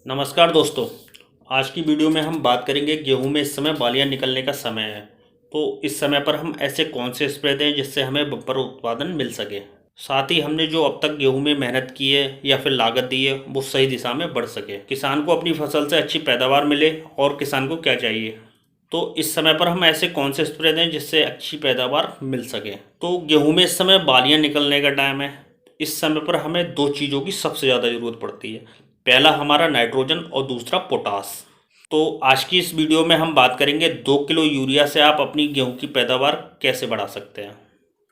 नमस्कार दोस्तों। आज की वीडियो में हम बात करेंगे गेहूं में इस समय बालियां निकलने का समय है। तो इस समय पर हम ऐसे कौन से स्प्रे दें जिससे हमें बम्पर उत्पादन मिल सके, साथ ही हमने जो अब तक गेहूं में मेहनत की है या फिर लागत दी है वो सही दिशा में बढ़ सके, किसान को अपनी फसल से अच्छी पैदावार मिले। और किसान को क्या चाहिए, तो इस समय पर हम ऐसे कौन से स्प्रे दें जिससे अच्छी पैदावार मिल सके। तो गेहूं में इस समय बालियां निकलने का टाइम है। इस समय पर हमें दो चीज़ों की सबसे ज़्यादा ज़रूरत पड़ती है। पहला हमारा नाइट्रोजन और दूसरा पोटास। तो आज की इस वीडियो में हम बात करेंगे 2 किलो यूरिया से आप अपनी गेहूं की पैदावार कैसे बढ़ा सकते हैं।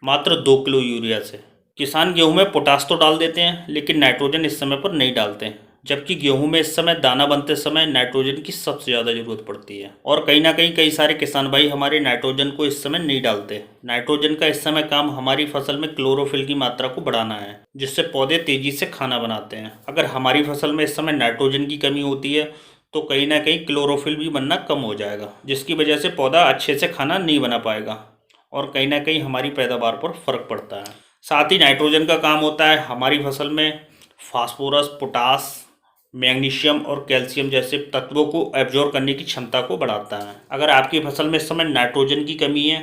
मात्र 2 किलो यूरिया से किसान गेहूं में पोटास तो डाल देते हैं लेकिन नाइट्रोजन इस समय पर नहीं डालते हैं, जबकि गेहूं में इस समय दाना बनते समय नाइट्रोजन की सबसे ज़्यादा ज़रूरत पड़ती है। और कहीं ना कहीं कई सारे किसान भाई हमारे नाइट्रोजन को इस समय नहीं डालते। नाइट्रोजन का इस समय काम हमारी फसल में क्लोरोफिल की मात्रा को बढ़ाना है, जिससे पौधे तेजी से खाना बनाते हैं। अगर हमारी फसल में इस समय नाइट्रोजन की कमी होती है तो कहीं ना कहीं क्लोरोफिल भी बनना कम हो जाएगा, जिसकी वजह से पौधा अच्छे से खाना नहीं बना पाएगा और कहीं ना कहीं हमारी पैदावार पर फर्क पड़ता है। साथ ही नाइट्रोजन का काम होता है हमारी फसल में फास्फोरस, पोटास, मैग्नीशियम और कैल्शियम जैसे तत्वों को एब्जॉर्ब करने की क्षमता को बढ़ाता है। अगर आपकी फसल में इस समय नाइट्रोजन की कमी है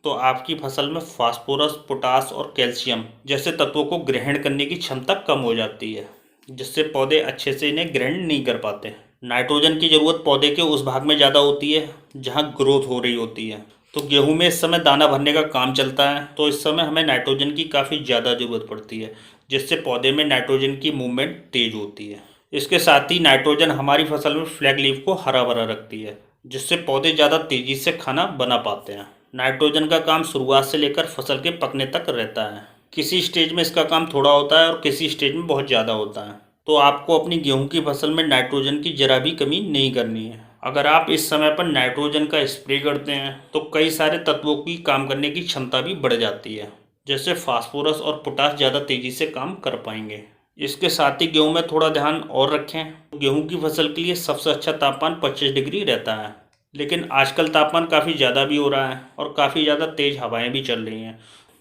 तो आपकी फसल में फास्फोरस, पोटास और कैल्शियम जैसे तत्वों को ग्रहण करने की क्षमता कम हो जाती है, जिससे पौधे अच्छे से इन्हें ग्रहण नहीं कर पाते। नाइट्रोजन की ज़रूरत पौधे के उस भाग में ज़्यादा होती है जहाँ ग्रोथ हो रही होती है। तो गेहूं में इस समय दाना भरने का काम चलता है, तो इस समय हमें नाइट्रोजन की काफ़ी ज़्यादा ज़रूरत पड़ती है, जिससे पौधे में नाइट्रोजन की मूवमेंट तेज होती है। इसके साथ ही नाइट्रोजन हमारी फसल में फ्लैग लीफ को हरा भरा रखती है, जिससे पौधे ज़्यादा तेज़ी से खाना बना पाते हैं। नाइट्रोजन का काम शुरुआत से लेकर फसल के पकने तक रहता है। किसी स्टेज में इसका काम थोड़ा होता है और किसी स्टेज में बहुत ज़्यादा होता है। तो आपको अपनी गेहूं की फसल में नाइट्रोजन की जरा भी कमी नहीं करनी है। अगर आप इस समय पर नाइट्रोजन का स्प्रे करते हैं तो कई सारे तत्वों की काम करने की क्षमता भी बढ़ जाती है, जैसे फास्फोरस और पोटास ज़्यादा तेज़ी से काम कर पाएंगे। इसके साथ ही गेहूं में थोड़ा ध्यान और रखें। गेहूं की फसल के लिए सबसे अच्छा तापमान 25 डिग्री रहता है, लेकिन आजकल तापमान काफ़ी ज़्यादा भी हो रहा है और काफ़ी ज़्यादा तेज़ हवाएं भी चल रही हैं।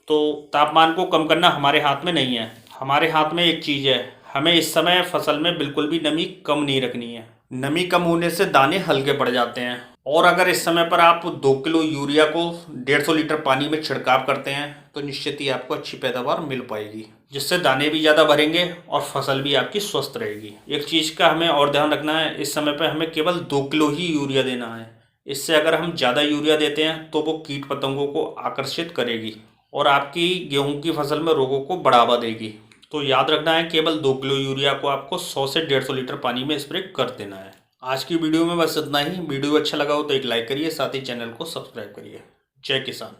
तो तापमान को कम करना हमारे हाथ में नहीं है। हमारे हाथ में एक चीज़ है, हमें इस समय फसल में बिल्कुल भी नमी कम नहीं रखनी है। नमी कम होने से दाने हल्के पड़ जाते हैं। और अगर इस समय पर आप 2 किलो यूरिया को 150 लीटर पानी में छिड़काव करते हैं तो निश्चित ही आपको अच्छी पैदावार मिल पाएगी, जिससे दाने भी ज़्यादा भरेंगे और फसल भी आपकी स्वस्थ रहेगी। एक चीज़ का हमें और ध्यान रखना है, इस समय पर हमें केवल 2 किलो ही यूरिया देना है। इससे अगर हम ज़्यादा यूरिया देते हैं तो वो कीट पतंगों को आकर्षित करेगी और आपकी गेहूं की फसल में रोगों को बढ़ावा देगी। तो याद रखना है, केवल 2 किलो यूरिया को आपको 100 से 150 लीटर पानी में स्प्रे कर देना है। आज की वीडियो में बस इतना ही। वीडियो अच्छा लगा हो तो एक लाइक करिए, साथ ही चैनल को सब्सक्राइब करिए। जय किसान।